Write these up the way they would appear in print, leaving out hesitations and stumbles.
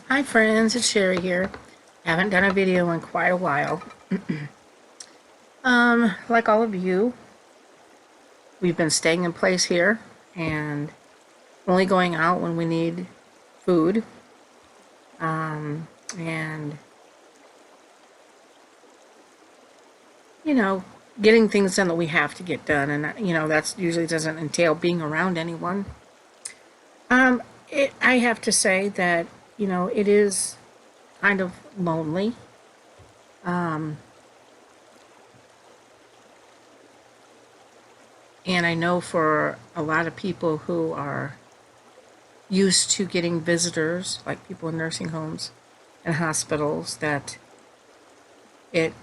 Hi friends, it's Cheri here. Haven't done a video in quite a while. Like all of you, we've been staying in place here and only going out when we need food. And you know, getting things done that we have to get done, and that's usually doesn't entail being around anyone. I have to say that it is kind of lonely. And I know for a lot of people who are used to getting visitors, like people in nursing homes and hospitals, that it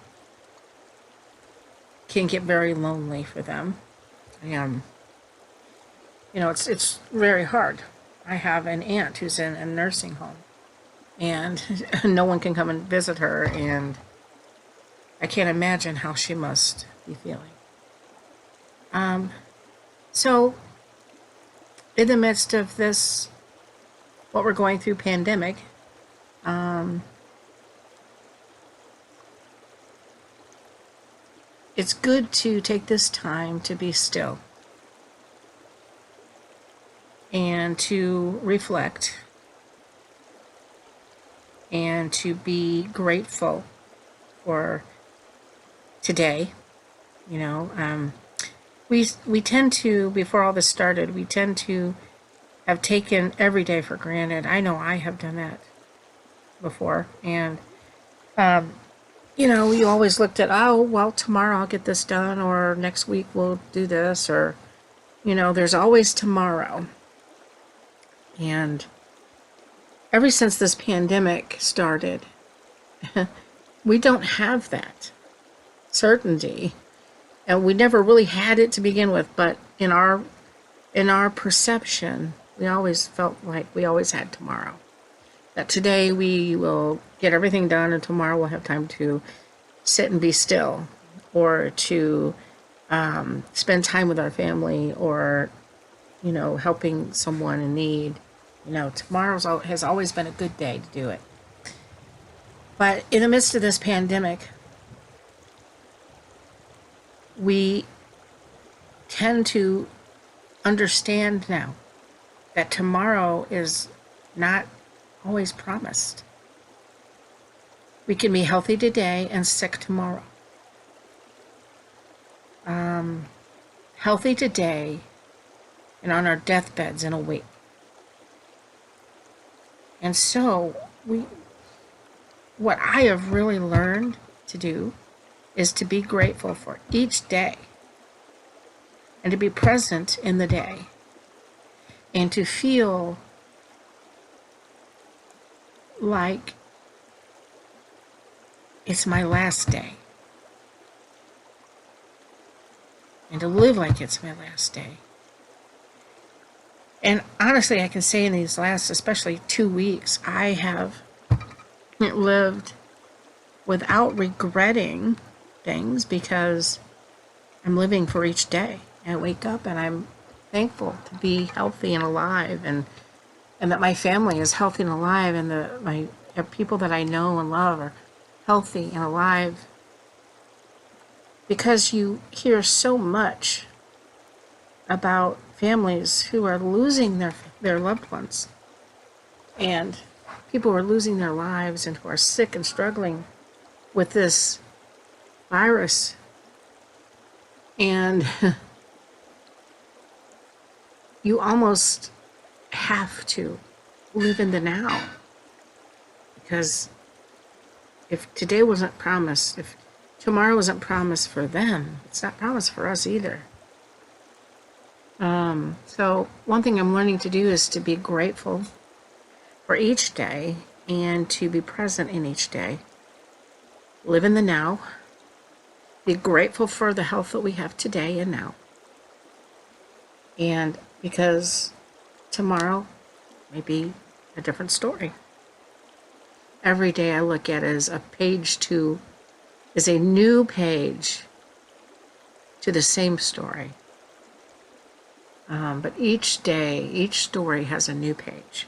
can get very lonely for them. And it's very hard. I have an aunt who's in a nursing home, and no one can come and visit her, and I can't imagine how she must be feeling. So, in the midst of this, what we're going through, pandemic, it's good to take this time to be still and to reflect and to be grateful for today. We tend to, before all this started, we tend to have taken every day for granted. I know I have done that before. And, we always looked at, oh, well, tomorrow I'll get this done, or next week we'll do this, or, there's always tomorrow. And ever since this pandemic started, we don't have that certainty. And we never really had it to begin with, but in our perception, we always felt like we always had tomorrow. That today we will get everything done, and tomorrow we'll have time to sit and be still, or to spend time with our family, or helping someone in need. Tomorrow has always been a good day to do it. But in the midst of this pandemic, we tend to understand now that tomorrow is not always promised. We can be healthy today and sick tomorrow. Healthy today and on our deathbeds in a week. And so what I have really learned to do is to be grateful for each day and to be present in the day and to feel like it's my last day and to live like it's my last day. And honestly, I can say in these last, especially 2 weeks, I have lived without regretting things, because I'm living for each day. I wake up and I'm thankful to be healthy and alive, and that my family is healthy and alive, and my people that I know and love are healthy and alive. Because you hear so much about families who are losing their loved ones, and people who are losing their lives, and who are sick and struggling with this virus. And you almost have to live in the now, because if today wasn't promised, if tomorrow wasn't promised for them, it's not promised for us either. So one thing I'm learning to do is to be grateful for each day and to be present in each day. Live in the now. Be grateful for the health that we have today and now. And because tomorrow may be a different story. Every day I look at it as a new page to the same story. But each day, each story has a new page.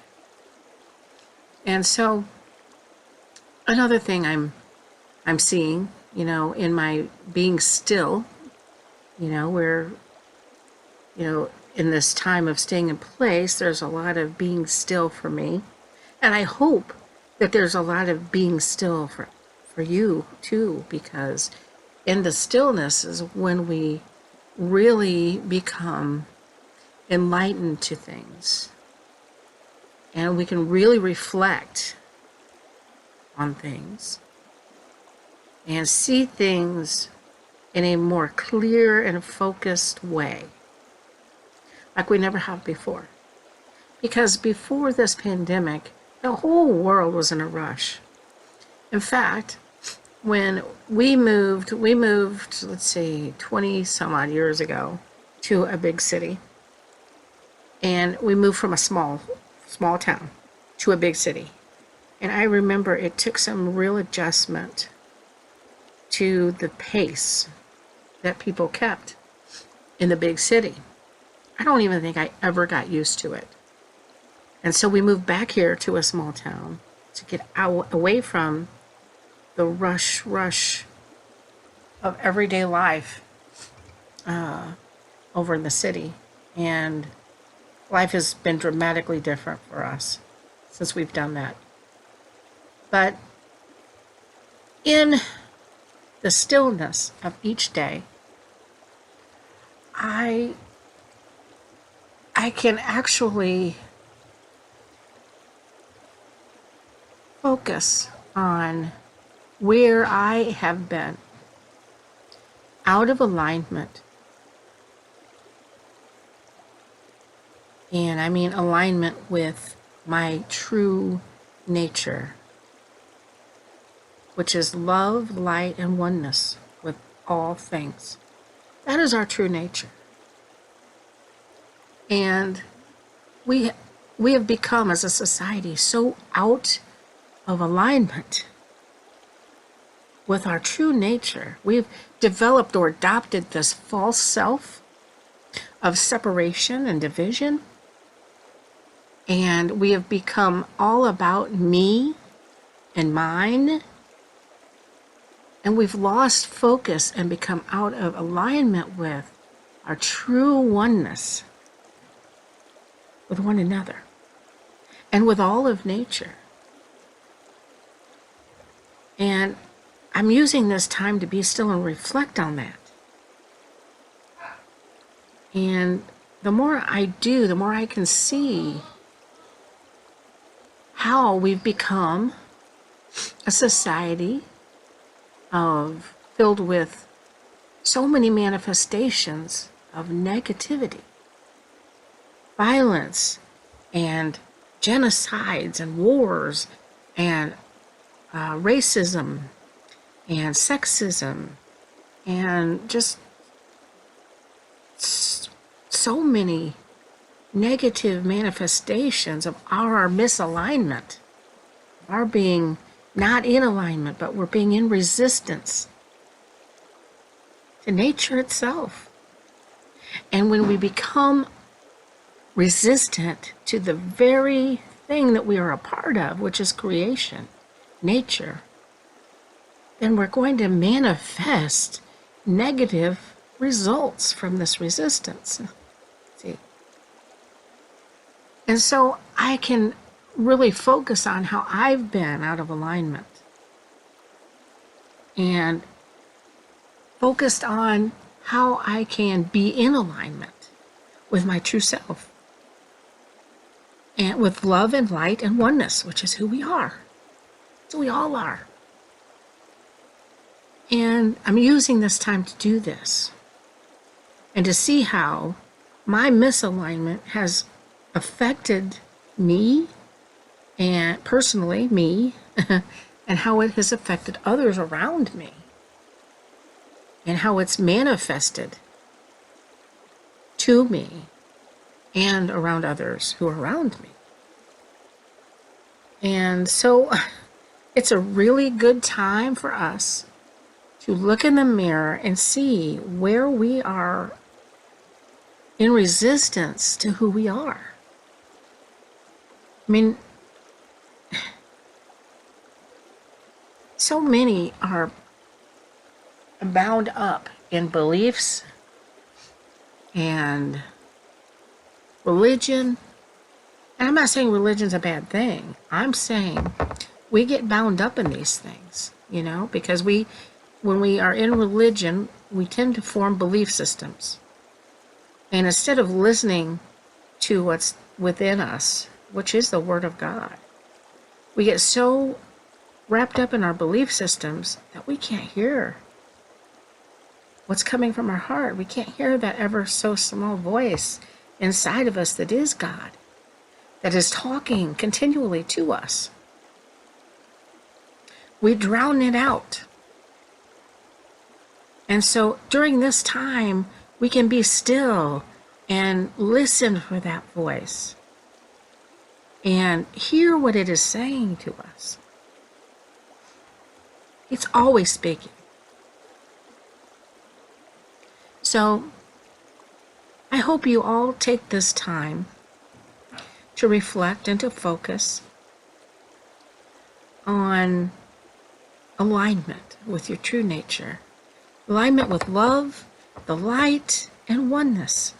And so another thing I'm seeing, in my being still, where, in this time of staying in place, there's a lot of being still for me. And I hope that there's a lot of being still for you too, because in the stillness is when we really become enlightened to things. And we can really reflect on things and see things in a more clear and focused way, like we never have before. Because before this pandemic, the whole world was in a rush. In fact, when we moved, let's see, 20 some odd years ago to a big city. And we moved from a small town to a big city. And I remember it took some real adjustment to the pace that people kept in the big city. I don't even think I ever got used to it. And so we moved back here to a small town to get away from the rush of everyday life over in the city. And life has been dramatically different for us since we've done that. But in the stillness of each day, I can actually focus on where I have been out of alignment. And I mean alignment with my true nature, which is love, light, and oneness with all things. That is our true nature. And we have become, as a society, so out of alignment with our true nature. We've developed or adopted this false self of separation and division. And we have become all about me and mine. And we've lost focus and become out of alignment with our true oneness with one another and with all of nature. And I'm using this time to be still and reflect on that. And the more I do, the more I can see how we've become a society filled with so many manifestations of negativity, violence, and genocides, and wars, and racism, and sexism, and just so many negative manifestations of our misalignment, our being not in alignment, but we're being in resistance to nature itself. And when we become resistant to the very thing that we are a part of, which is creation, nature, then we're going to manifest negative results from this resistance. See? And so I can really focus on how I've been out of alignment and focused on how I can be in alignment with my true self and with love and light and oneness, which is who we are. It's who we all are. And I'm using this time to do this and to see how my misalignment has affected me and personally me and how it has affected others around me and how it's manifested to me and around others who are around me. And so it's a really good time for us to look in the mirror and see where we are in resistance to who we are. I mean, so many are bound up in beliefs and religion. And I'm not saying religion's a bad thing. I'm saying we get bound up in these things, because when we are in religion, we tend to form belief systems. And instead of listening to what's within us, which is the Word of God, we get so wrapped up in our belief systems that we can't hear what's coming from our heart. We can't hear that ever so small voice inside of us that is God, that is talking continually to us. We drown it out. And so during this time, we can be still and listen for that voice and hear what it is saying to us. It's always speaking. So I hope you all take this time to reflect and to focus on alignment with your true nature, alignment with love, the light, and oneness.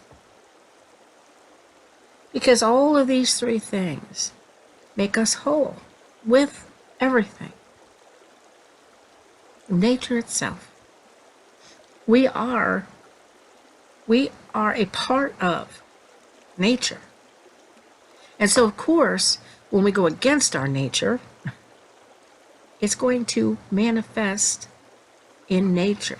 Because all of these three things make us whole with everything. Nature itself. We are a part of nature. And so, of course, when we go against our nature, it's going to manifest in nature.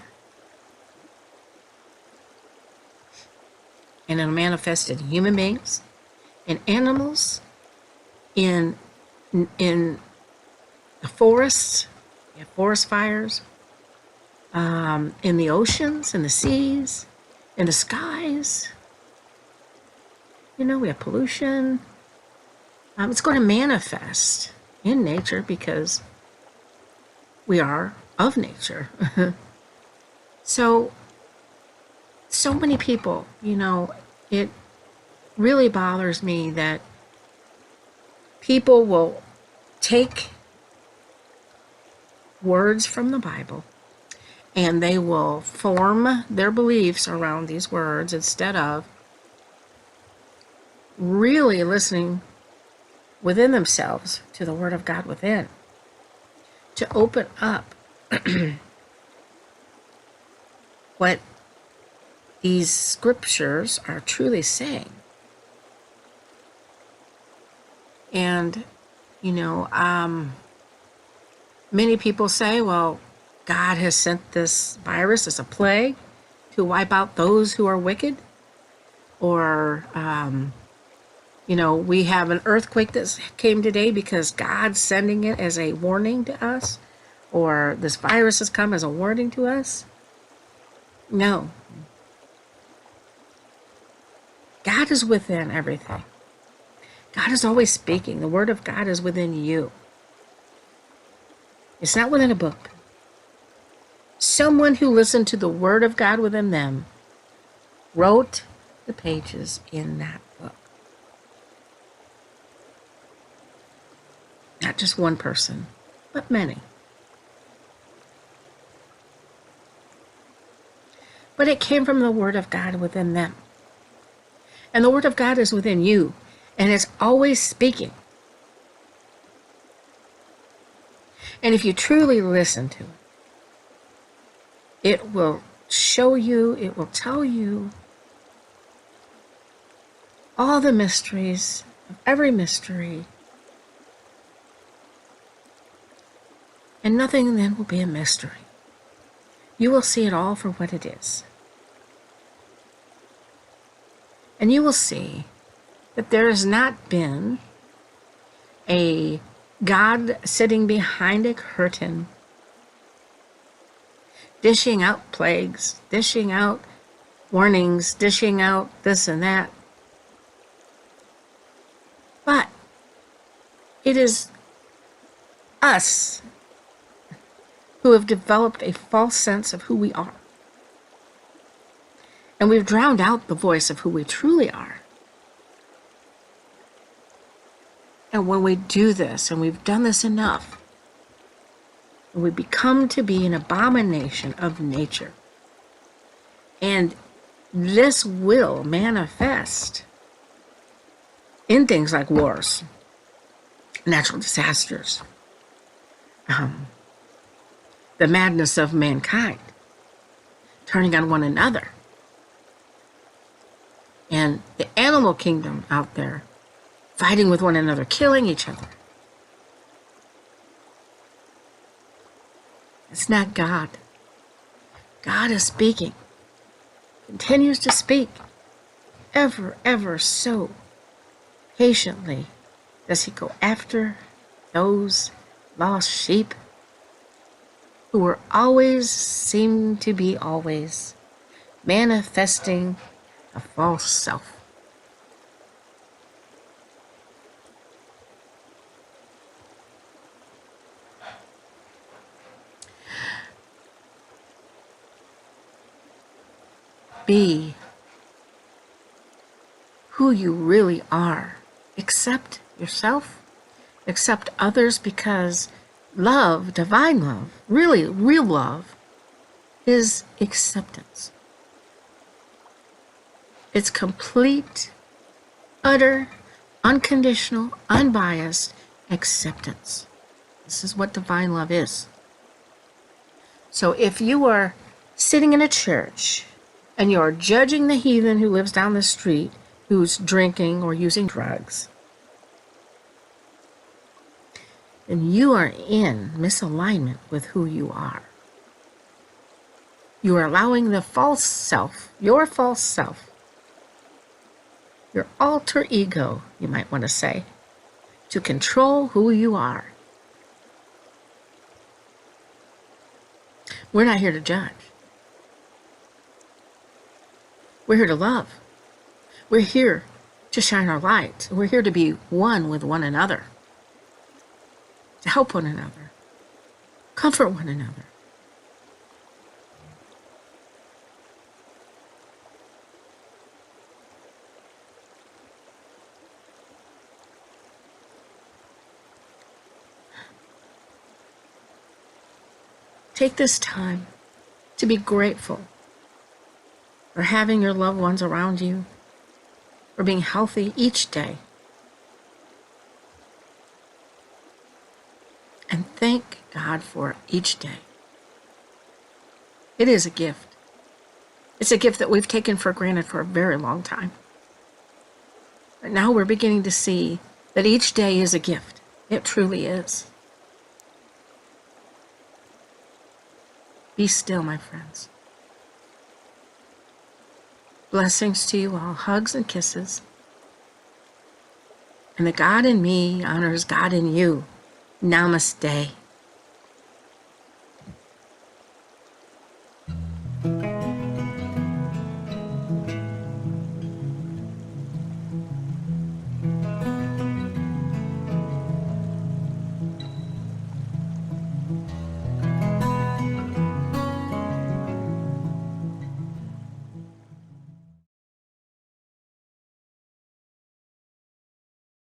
And it'll manifest in human beings, in animals, in the forests, forest fires, in the oceans, in the seas, in the skies. We have pollution. It's going to manifest in nature because we are of nature. So many people, it really bothers me that people will take words from the Bible and they will form their beliefs around these words instead of really listening within themselves to the Word of God within, to open up what these scriptures are truly saying. And, many people say, well, God has sent this virus as a plague to wipe out those who are wicked. Or, we have an earthquake that came today because God's sending it as a warning to us. Or this virus has come as a warning to us. No. God is within everything. God is always speaking. The Word of God is within you. It's not within a book. Someone who listened to the Word of God within them wrote the pages in that book. Not just one person, but many. But it came from the Word of God within them. And the Word of God is within you, and it's always speaking. And if you truly listen to it, it will show you, it will tell you all the mysteries of every mystery. And nothing then will be a mystery. You will see it all for what it is. And you will see that there has not been a God sitting behind a curtain, dishing out plagues, dishing out warnings, dishing out this and that. But it is us who have developed a false sense of who we are. And we've drowned out the voice of who we truly are. And when we do this, and we've done this enough, we become to be an abomination of nature. And this will manifest in things like wars, natural disasters, the madness of mankind, turning on one another, and the animal kingdom out there fighting with one another, killing each other. It's not God. God is speaking, continues to speak, ever so patiently does he go after those lost sheep who are always, seem to be always, manifesting a false self. Be who you really are. Accept yourself, accept others, because love, divine love, really real love, is acceptance. It's complete, utter, unconditional, unbiased acceptance. This is what divine love is. So if you are sitting in a church and you're judging the heathen who lives down the street, who's drinking or using drugs, then you are in misalignment with who you are. You are allowing the false self, your alter ego, you might want to say, to control who you are. We're not here to judge. We're here to love. We're here to shine our light. We're here to be one with one another, to help one another, comfort one another. Take this time to be grateful for having your loved ones around you, for being healthy each day. And thank God for each day. It is a gift. It's a gift that we've taken for granted for a very long time. But now we're beginning to see that each day is a gift. It truly is. Be still, my friends. Blessings to you all. Hugs and kisses. And the God in me honors God in you. Namaste.